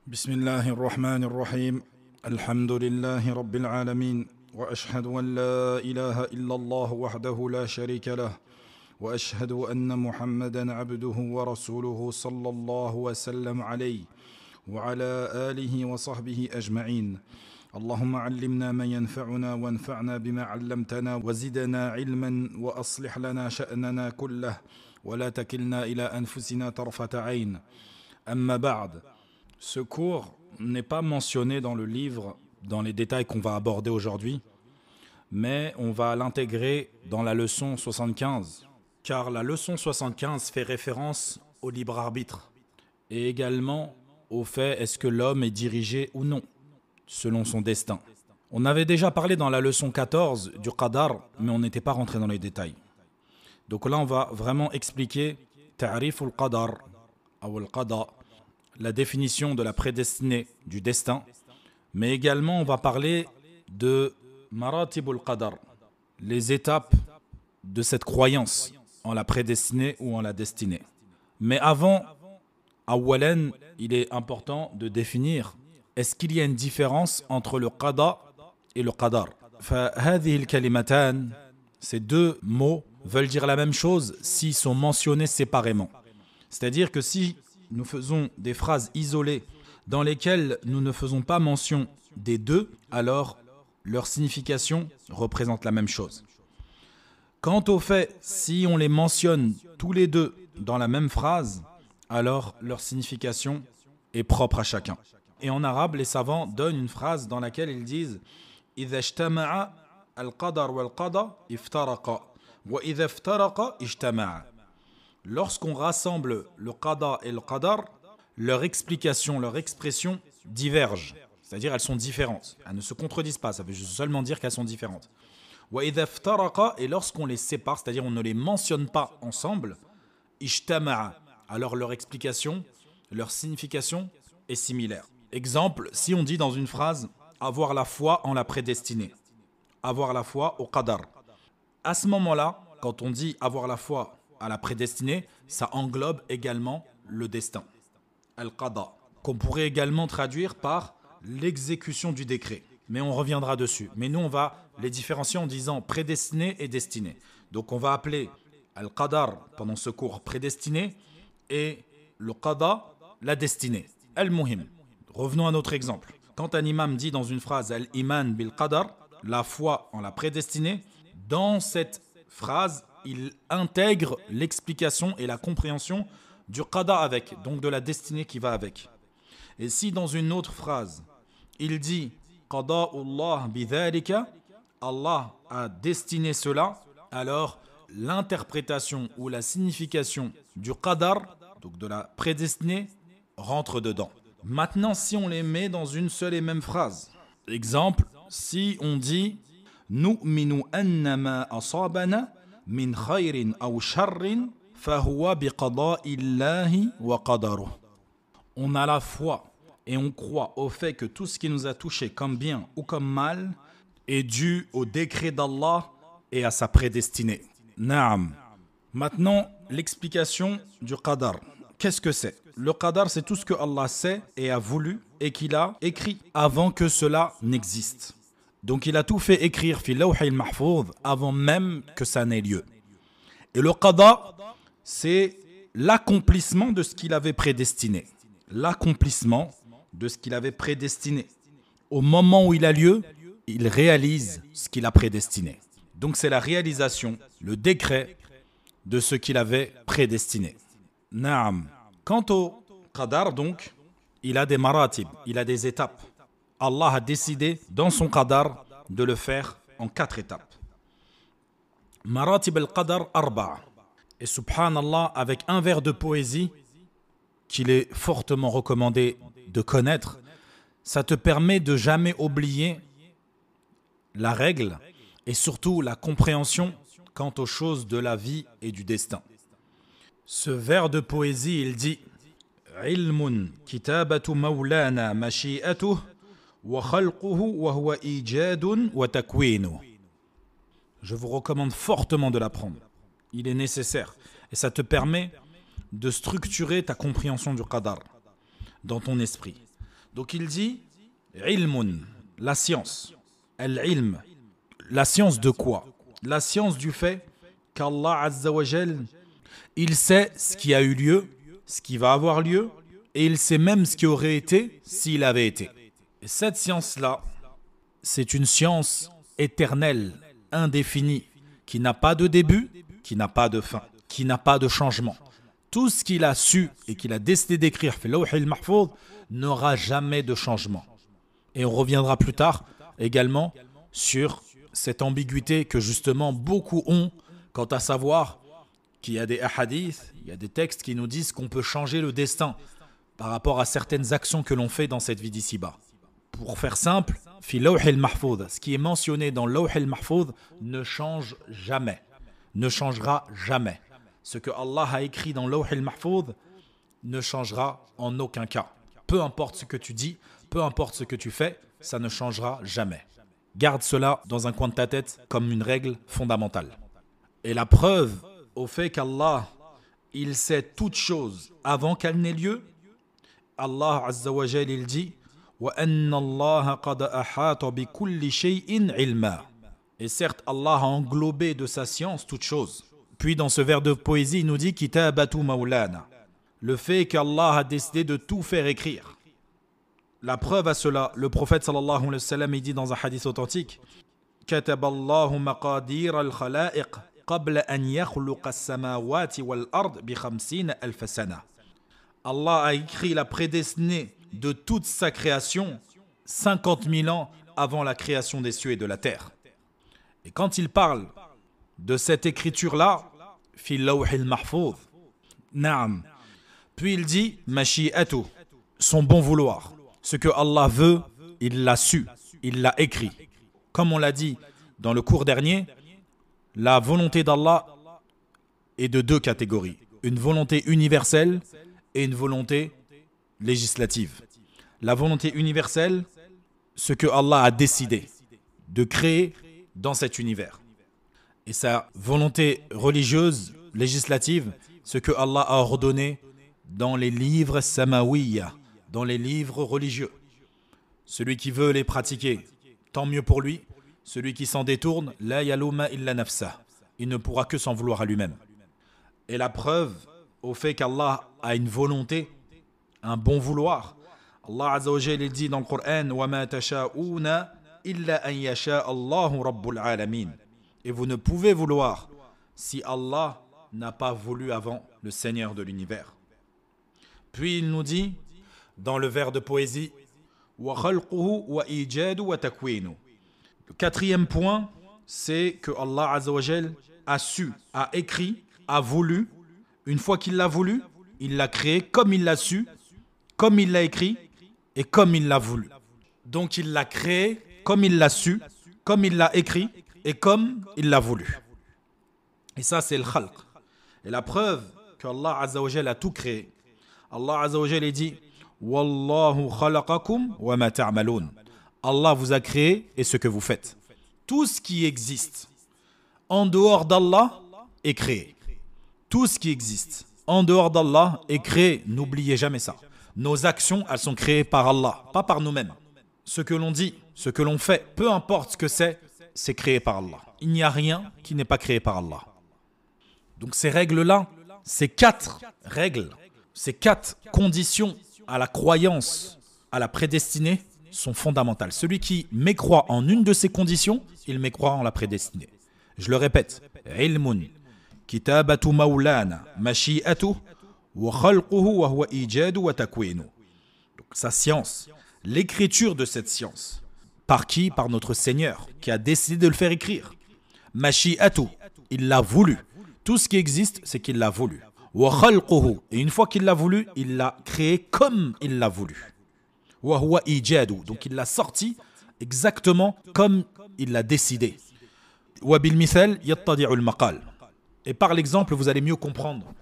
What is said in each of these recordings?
بسم الله الرحمن الرحيم الحمد لله رب العالمين وأشهد أن لا إله إلا الله وحده لا شريك له وأشهد أن محمدا عبده ورسوله صلى الله وسلم عليه وعلى آله وصحبه أجمعين اللهم علمنا ما ينفعنا وانفعنا بما علمتنا وزدنا علما وأصلح لنا شأننا كله ولا تكلنا إلى أنفسنا طرفة عين أما بعد. Ce cours n'est pas mentionné dans le livre, dans les détails qu'on va aborder aujourd'hui, mais on va l'intégrer dans la leçon 75, car la leçon 75 fait référence au libre arbitre, et également au fait est-ce que l'homme est dirigé ou non, selon son destin. On avait déjà parlé dans la leçon 14 du qadar, mais on n'était pas rentré dans les détails. Donc là, on va vraiment expliquer ta'rif al-qadar, ou al-qada, la définition de la prédestinée du destin, mais également on va parler de maratib al-qadar, les étapes de cette croyance en la prédestinée ou en la destinée. Mais avant, awalan, il est important de définir est-ce qu'il y a une différence entre le qada et le qadar. فهذه الكلمتان, ces deux mots veulent dire la même chose s'ils sont mentionnés séparément. C'est-à-dire que si nous faisons des phrases isolées dans lesquelles nous ne faisons pas mention des deux, alors leur signification représente la même chose. Quant au fait, si on les mentionne tous les deux dans la même phrase, alors leur signification est propre à chacun. Et en arabe, les savants donnent une phrase dans laquelle ils disent « إِذَا اجْتَمَعَ الْقَدَرُ وَالْقَضَى افترقا وَإِذَا افترقا اجْتَمَعَ » Lorsqu'on rassemble le qada et le qadar, leur explication, leur expression divergent. C'est-à-dire elles sont différentes. Elles ne se contredisent pas, ça veut seulement dire qu'elles sont différentes. وَإِذَا افترقا, et lorsqu'on les sépare, c'est-à-dire on ne les mentionne pas ensemble, اجْتَمَعَ, alors leur explication, leur signification est similaire. Exemple, si on dit dans une phrase « avoir la foi en la prédestinée », avoir la foi au qadar. À ce moment-là, quand on dit « avoir la foi » à la prédestinée, ça englobe également le destin, al-qada, qu'on pourrait également traduire par l'exécution du décret. Mais on reviendra dessus. Mais nous, on va les différencier en disant prédestiné et destiné. Donc on va appeler al-qadar pendant ce cours prédestiné et le qada la destinée. Al-muhim. Revenons à notre exemple. Quand un imam dit dans une phrase al-iman bil-qadar, la foi en la prédestinée, dans cette phrase, il intègre l'explication et la compréhension du qada avec, donc de la destinée qui va avec. Et si dans une autre phrase, il dit qada'ullah bidhalika, Allah a destiné cela, alors l'interprétation ou la signification du qadar, donc de la prédestinée, rentre dedans. Maintenant, si on les met dans une seule et même phrase, exemple, si on dit nu'minu annama asabana min khayrin aw sharrin fahuwa biqada'illahi wa qadaruh. On a la foi et on croit au fait que tout ce qui nous a touché comme bien ou comme mal est dû au décret d'Allah et à sa prédestinée. Naam. Maintenant, l'explication du qadar. Qu'est-ce que c'est? Le qadar, c'est tout ce que Allah sait et a voulu et qu'il a écrit avant que cela n'existe. Donc il a tout fait écrire fi lawh al-mahfouz avant même que ça n'ait lieu. Et le qada, c'est l'accomplissement de ce qu'il avait prédestiné. L'accomplissement de ce qu'il avait prédestiné. Au moment où il a lieu, il réalise ce qu'il a prédestiné. Donc c'est la réalisation, le décret de ce qu'il avait prédestiné. Naam. Quant au qadar, donc, il a des maratib, il a des étapes. Allah a décidé dans son qadar de le faire en 4 étapes. Maratib al-qadar arba'a. Et subhanallah, avec un vers de poésie qu'il est fortement recommandé de connaître, ça te permet de jamais oublier la règle et surtout la compréhension quant aux choses de la vie et du destin. Ce vers de poésie, il dit ilmun kitabatu mawlana mashi'atuh wa khalquhu wa huwa ijadun wa takwinu. Je vous recommande fortement de l'apprendre. Il est nécessaire et ça te permet de structurer ta compréhension du qadar dans ton esprit. Donc il dit ilmun, la science. Al-ilm, la science de quoi? La science du fait qu'Allah Azza wa Jal, il sait ce qui a eu lieu, ce qui va avoir lieu, et il sait même ce qui aurait été s'il avait été. Et cette science-là, c'est une science éternelle, indéfinie, qui n'a pas de début, qui n'a pas de fin, qui n'a pas de changement. Tout ce qu'il a su et qu'il a décidé d'écrire fil lawh al-mahfouz n'aura jamais de changement. Et on reviendra plus tard également sur cette ambiguïté que justement beaucoup ont quant à savoir qu'il y a des hadiths, il y a des textes qui nous disent qu'on peut changer le destin par rapport à certaines actions que l'on fait dans cette vie d'ici-bas. Pour faire simple, fil lawh al-mahfouz, ce qui est mentionné dans lawh al-mahfouz ne change jamais, ne changera jamais. Ce que Allah a écrit dans lawh al-mahfouz ne changera en aucun cas. Peu importe ce que tu dis, peu importe ce que tu fais, ça ne changera jamais. Garde cela dans un coin de ta tête comme une règle fondamentale. Et la preuve au fait qu'Allah, il sait toutes choses avant qu'elles n'aient lieu, Allah Azza wa Jal, il dit وَأَنَّ اللَّهَ قَدْ أَحَاطَ بِكُلِّ شَيْءٍ عِلْمًا. Et certes, Allah a englobé de sa science toutes choses. Puis dans ce vers de poésie, il nous dit Kitabatu Maulana. Le fait qu'Allah a décidé de tout faire écrire. La preuve à cela, le prophète sallallahu alayhi wa sallam, il dit dans un hadith authentique Kataballahu maqadir al-khalaiq qabla an yakhluqa as-samawati wal-ard bi 50 alf sana. Allah a écrit la prédestinée de toute sa création 50 000 ans avant la création des cieux et de la terre. Et quand il parle de cette écriture-là, fil lawh al-mahfouz, na'am. Puis il dit mashi'atu, son bon vouloir. Ce que Allah veut, il l'a su, il l'a écrit. Comme on l'a dit dans le cours dernier, la volonté d'Allah est de deux catégories. Une volonté universelle et une volonté législative. La volonté universelle, ce que Allah a décidé de créer dans cet univers. Et sa volonté religieuse, législative, ce que Allah a ordonné dans les livres samawiyya, dans les livres religieux. Celui qui veut les pratiquer, tant mieux pour lui. Celui qui s'en détourne, la yaluma illa nafsah. Il ne pourra que s'en vouloir à lui-même. Et la preuve au fait qu'Allah a une volonté, un bon vouloir. Allah Azza wa Jalla dit dans le Coran wa ma tasha'una illa an yasha Allahu rabbul alamin. Et vous ne pouvez vouloir si Allah n'a pas voulu avant le Seigneur de l'univers. Puis il nous dit dans le vers de poésie wa khalquhu wa ijadu wa takwinu. Le quatrième point, c'est que Allah Azza wa Jalla a su, a écrit, a voulu. Une fois qu'il l'a voulu, il l'a créé comme il l'a su, comme il l'a écrit et comme il l'a voulu. Donc il l'a créé comme il l'a su, comme il l'a écrit et comme il l'a voulu. Et ça, c'est le khalq. Et la preuve qu'Allah Azza wa Jalla a tout créé. Allah Azza wa Jalla dit Wallahu khalaqakum wa ma ta'malun. Allah vous a créé et ce que vous faites. Tout ce qui existe en dehors d'Allah est créé. Tout ce qui existe en dehors d'Allah est créé. N'oubliez jamais ça. Nos actions, elles sont créées par Allah, pas par nous-mêmes. Ce que l'on dit, ce que l'on fait, peu importe ce que c'est créé par Allah. Il n'y a rien qui n'est pas créé par Allah. Donc ces règles-là, ces 4 règles, ces 4 conditions à la croyance, à la prédestinée, sont fondamentales. Celui qui mécroit en une de ces conditions, il mécroit en la prédestinée. Je le répète, ilmun, kitabatu maulana, mashi'atu, wa khalquhu wa huwa ijadu wa takwinu. Donc sa science, l'écriture de cette science. Par qui? Par notre Seigneur, qui a décidé de le faire écrire. Mashi'atu, il l'a voulu. Tout ce qui existe, c'est qu'il l'a voulu. Wa khalquhu, et une fois qu'il l'a voulu, il l'a créé comme il l'a voulu. Wa huwa ijadu, donc il l'a sorti exactement comme il l'a décidé. Wa bil mithal yattadi'u al maqal. Et par l'exemple, vous allez mieux comprendre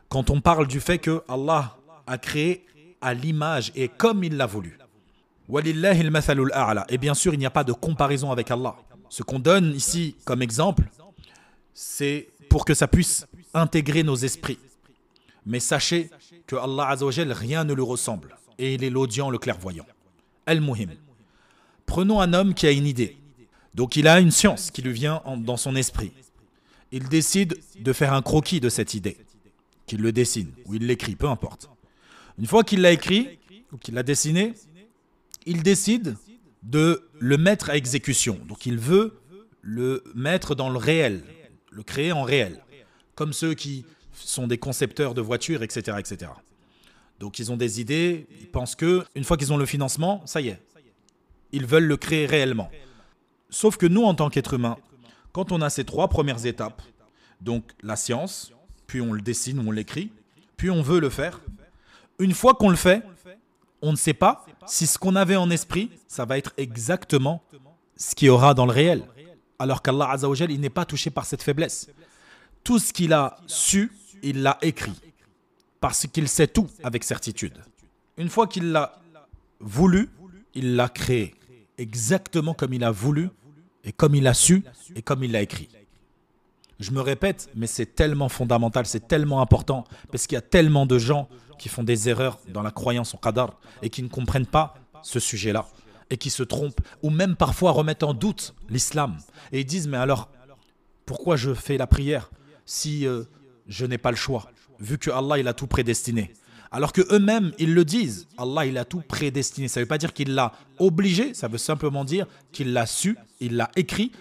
quand on parle du fait que Allah a créé à l'image et comme il l'a voulu. Walillahi al mathalul a'la. Et bien sûr, il n'y a pas de comparaison avec Allah. Ce qu'on donne ici comme exemple, c'est pour que ça puisse intégrer nos esprits. Mais sachez que Allah Azza wa Jal, rien ne lui ressemble. Et il est l'audient, le clairvoyant. Al-Muhim. Prenons un homme qui a une idée. Donc il a une science qui lui vient dans son esprit. Il décide de faire un croquis de cette idée, qu'il le dessine, ou il l'écrit, peu importe. Une fois qu'il l'a écrit, ou qu'il l'a dessiné, il décide de le mettre à exécution. Donc il veut le mettre dans le réel, le créer en réel. Comme ceux qui sont des concepteurs de voitures, etc., etc. Donc ils ont des idées, ils pensent que une fois qu'ils ont le financement, ça y est, ils veulent le créer réellement. Sauf que nous, en tant qu'êtres humains, quand on a ces 3 premières étapes, donc la science, puis on le dessine, on l'écrit, puis on veut le faire, une fois qu'on le fait, on ne sait pas si ce qu'on avait en esprit, ça va être exactement ce qu'il y aura dans le réel. Alors qu'Allah Azza wa Jal, il n'est pas touché par cette faiblesse. Tout ce qu'il a su, il l'a écrit. Parce qu'il sait tout avec certitude. Une fois qu'il l'a voulu, il l'a créé. Exactement comme il a voulu, et comme il a su, et comme il l'a écrit. Je me répète, mais c'est tellement fondamental, c'est tellement important, parce qu'il y a tellement de gens qui font des erreurs dans la croyance au qadar, et qui ne comprennent pas ce sujet-là, et qui se trompent, ou même parfois remettent en doute l'islam, et ils disent, mais alors, pourquoi je fais la prière si je n'ai pas le choix, vu que Allah il a tout prédestiné. Alors que eux-mêmes ils le disent, Allah il a tout prédestiné. Ça ne veut pas dire qu'il l'a obligé, ça veut simplement dire qu'il l'a su, il l'a écrit,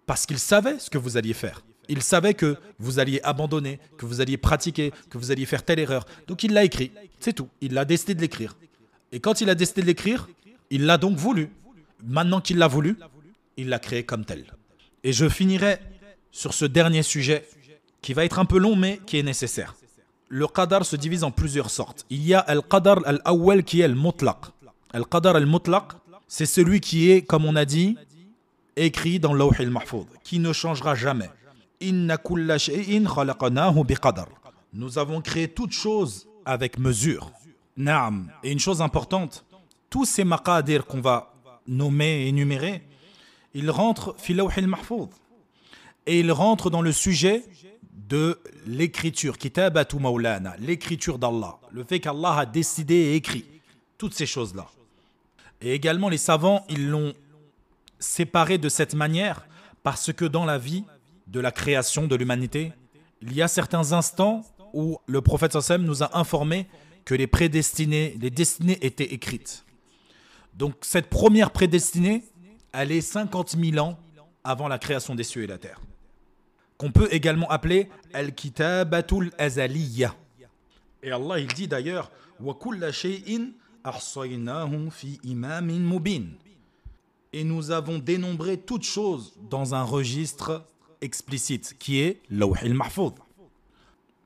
parce qu'il savait ce que vous alliez faire. Il savait que vous alliez abandonner, que vous alliez pratiquer, que vous alliez faire telle erreur. Donc il l'a écrit, c'est tout. Il a décidé de l'écrire. Et quand il a décidé de l'écrire, il l'a donc voulu. Maintenant qu'il l'a voulu, il l'a créé comme tel. Et je finirai sur ce dernier sujet qui va être un peu long mais qui est nécessaire. Le qadar se divise en plusieurs sortes. Il y a al-qadar al-awwal qui est al-mutlaq. Al-qadar al-mutlaq, c'est celui qui est, comme on a dit, écrit dans l'Awh al-Mahfouz, qui ne changera jamais. Inna kulla shay'in khalaqnahu biqadar. Nous avons créé toute chose avec mesure. Naam. Et une chose importante, tous ces maqadir qu'on va nommer et énumérer, ils rentrent fi l'Awh al-Mahfouz. Et ils rentrent dans le sujet de l'écriture, kitabatu maulana, l'écriture d'Allah, le fait qu'Allah a décidé et écrit, toutes ces choses-là. Et également les savants, ils l'ont séparé de cette manière parce que dans la vie de la création de l'humanité, il y a certains instants où le prophète sallam nous a informé que les prédestinées, les destinées étaient écrites. Donc cette première prédestinée, elle est 50 000 ans avant la création des cieux et la terre, qu'on peut également appeler Al-Kitabatul Azaliyya. Et Allah il dit d'ailleurs wa kulla shay'in ahsaynahu fi imamin mubin. Et nous avons dénombré toutes choses dans un registre explicite qui est Lawh al-Mahfouz.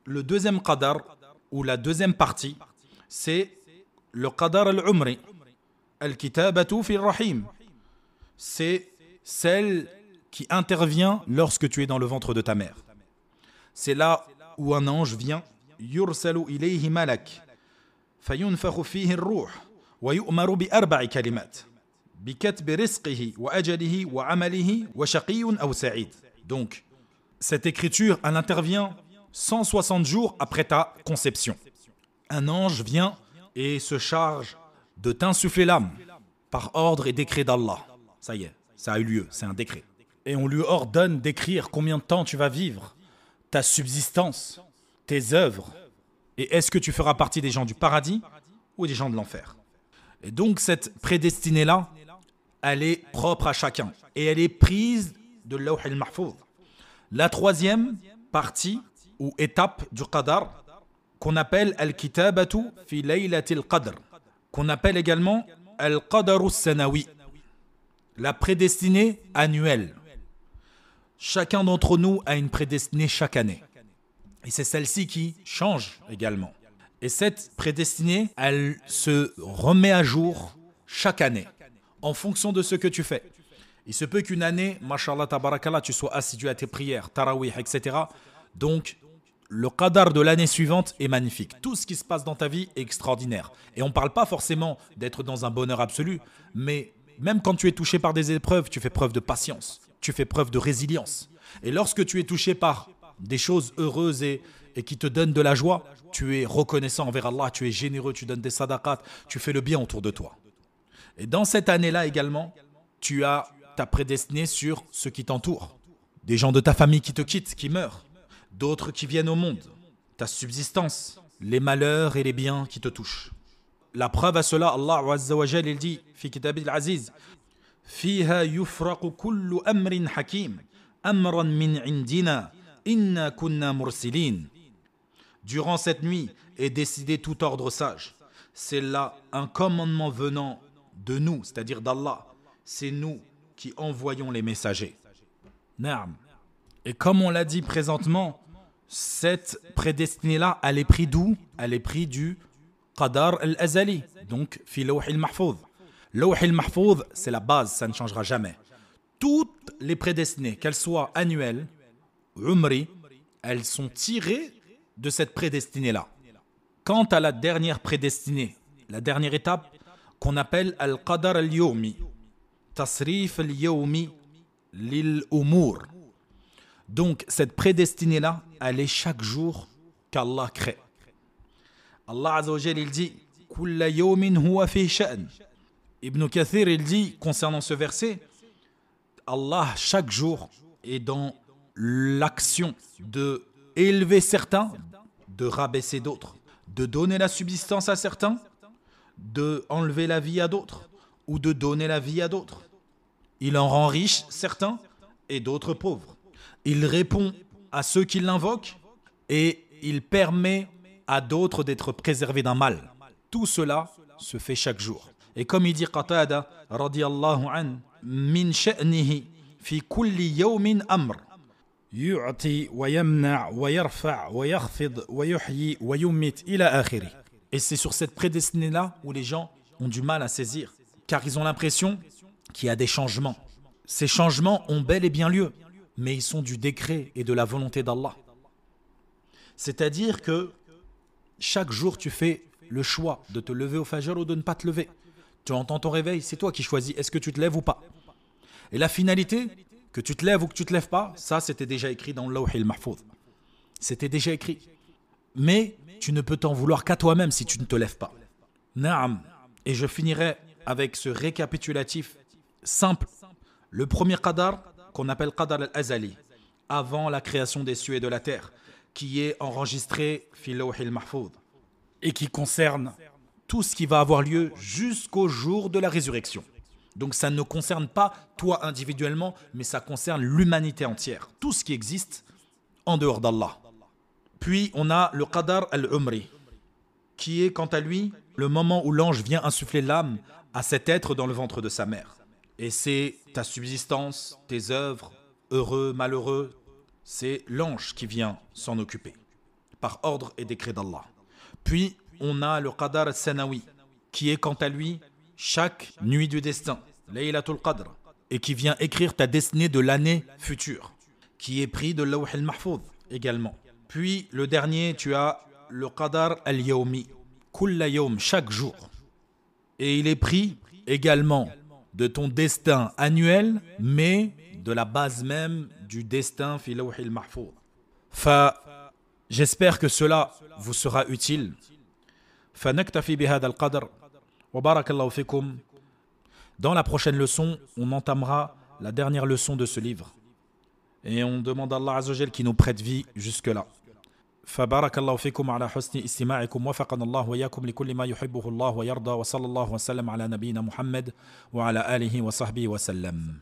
Le deuxième qadar ou la deuxième partie, c'est le qadar al-umri, Al-Kitabatu fi rahim. C'est celle qui intervient lorsque tu es dans le ventre de ta mère. C'est là où un ange vient, yursalu ilayhi malak, fayunfakhu fihi ar-ruh, wa yu'maru bi arba'i kalimat, bi katbi rizqihi wa ajalihi wa amalihi wa shaqiyyun aw sa'id. Donc, cette écriture, elle intervient 160 jours après ta conception. Un ange vient et se charge de t'insuffler l'âme par ordre et décret d'Allah. Ça y est, ça a eu lieu, c'est un décret. Et on lui ordonne d'écrire combien de temps tu vas vivre, ta subsistance, tes œuvres. Et est-ce que tu feras partie des gens du paradis ou des gens de l'enfer? Et donc cette prédestinée-là, elle est propre à chacun. Et elle est prise de l'Awh al-Mahfouz. La troisième partie ou étape du qadar, qu'on appelle Al-Kitabatu fi laylatil qadr, qu'on appelle également Al-Qadaru sanawi, la prédestinée annuelle. Chacun d'entre nous a une prédestinée chaque année. Et c'est celle-ci qui change également. Et cette prédestinée, elle se remet à jour chaque année, en fonction de ce que tu fais. Il se peut qu'une année, mashallah, tabarakallah, tu sois assidu à tes prières, tarawih, etc. Donc, le qadar de l'année suivante est magnifique. Tout ce qui se passe dans ta vie est extraordinaire. Et on ne parle pas forcément d'être dans un bonheur absolu, mais même quand tu es touché par des épreuves, tu fais preuve de patience, tu fais preuve de résilience. Et lorsque tu es touché par des choses heureuses et qui te donnent de la joie, tu es reconnaissant envers Allah, tu es généreux, tu donnes des sadaqat, tu fais le bien autour de toi. Et dans cette année-là également, tu as ta prédestinée sur ceux qui t'entourent. Des gens de ta famille qui te quittent, qui meurent. D'autres qui viennent au monde. Ta subsistance, les malheurs et les biens qui te touchent. La preuve à cela, Allah Azza wa Jal, il dit, fi kitabil aziz, fiha yufraqu kullu amrin hakim, amran min indina, inna kunna mursilin. Durant cette nuit est décidé tout ordre sage. C'est là un commandement venant de nous, c'est-à-dire d'Allah. C'est nous qui envoyons les messagers. Naam. Et comme on l'a dit présentement, cette prédestinée-là, elle est prise d'où? Elle est prise du Qadar al-Azali, donc fi Lawh al-Mahfouz. Lawh al-Mahfouz, c'est la base, ça ne changera jamais. Toutes les prédestinées, qu'elles soient annuelles, umri, elles sont tirées de cette prédestinée-là. Quant à la dernière prédestinée, la dernière étape qu'on appelle al-Qadar al-Yawmi, Tasrif al-Yawmi lil-Umur. Donc, cette prédestinée-là, elle est chaque jour qu'Allah crée. Allah Azza wa Jal, il dit Kulla yawmin huwa fi sha'n. Ibn Kathir, il dit, concernant ce verset, Allah, chaque jour, est dans l'action de élever certains, de rabaisser d'autres, de donner la subsistance à certains, de enlever la vie à d'autres, ou de donner la vie à d'autres. Il en rend riches certains et d'autres pauvres. Il répond à ceux qui l'invoquent et il permet à d'autres d'être préservés d'un mal. Tout cela se fait chaque jour. Et comme il dit Qatada, radiyallahu an, min sha'nihi fi kulli yawmin amr. Yu'ti wa yamna' wa yarfa' wa yakhfid wa yuhyi wa yumit ila akhiri. Et c'est sur cette prédestinée-là où les gens ont du mal à saisir, car ils ont l'impression qu'il y a des changements. Ces changements ont bel et bien lieu, mais ils sont du décret et de la volonté d'Allah. C'est-à-dire que chaque jour, tu fais le choix de te lever au Fajr ou de ne pas te lever. Tu entends ton réveil, c'est toi qui choisis, est-ce que tu te lèves ou pas. Et la finalité, que tu te lèves ou que tu ne te lèves pas, ça c'était déjà écrit dans le Lawh al-Mahfouz. C'était déjà écrit. Mais tu ne peux t'en vouloir qu'à toi-même si tu ne te lèves pas. Naam. Et je finirai avec ce récapitulatif simple. Le premier qadar, qu'on appelle Qadar al-Azali, avant la création des cieux et de la terre, qui est enregistré fi Lawh al-Mahfouz et qui concerne tout ce qui va avoir lieu jusqu'au jour de la résurrection. Donc ça ne concerne pas toi individuellement, mais ça concerne l'humanité entière, tout ce qui existe en dehors d'Allah. Puis on a le Qadar al-Umri, qui est quant à lui le moment où l'ange vient insuffler l'âme à cet être dans le ventre de sa mère. Et c'est ta subsistance, tes œuvres, heureux, malheureux, c'est l'ange qui vient s'en occuper, par ordre et décret d'Allah. Puis on a le Qadar al-Sanawi, qui est quant à lui chaque nuit du destin, Laylatul Qadr, et qui vient écrire ta destinée de l'année future, qui est pris de Lawh al-Mahfouz également. Puis le dernier, tu as le Qadar al-Yawmi, Kulla Yawm, chaque jour. Et il est pris également de ton destin annuel, mais de la base même du destin fi Lawh al-Mahfouz. J'espère que cela vous sera utile. فنكتفي بهذا القدر وبارك الله فيكم. Dans la prochaine leçon, on entamera la dernière leçon de ce livre. Et on demande à Allah Azza wa Jal qui nous prête vie jusque-là. فبارك الله فيكم على حسن استماعكم وفقنا الله وإياكم لكل ما يحبه الله ويرضى وصلى الله وسلم على نبينا محمد وعلى آله وصحبه وسلم.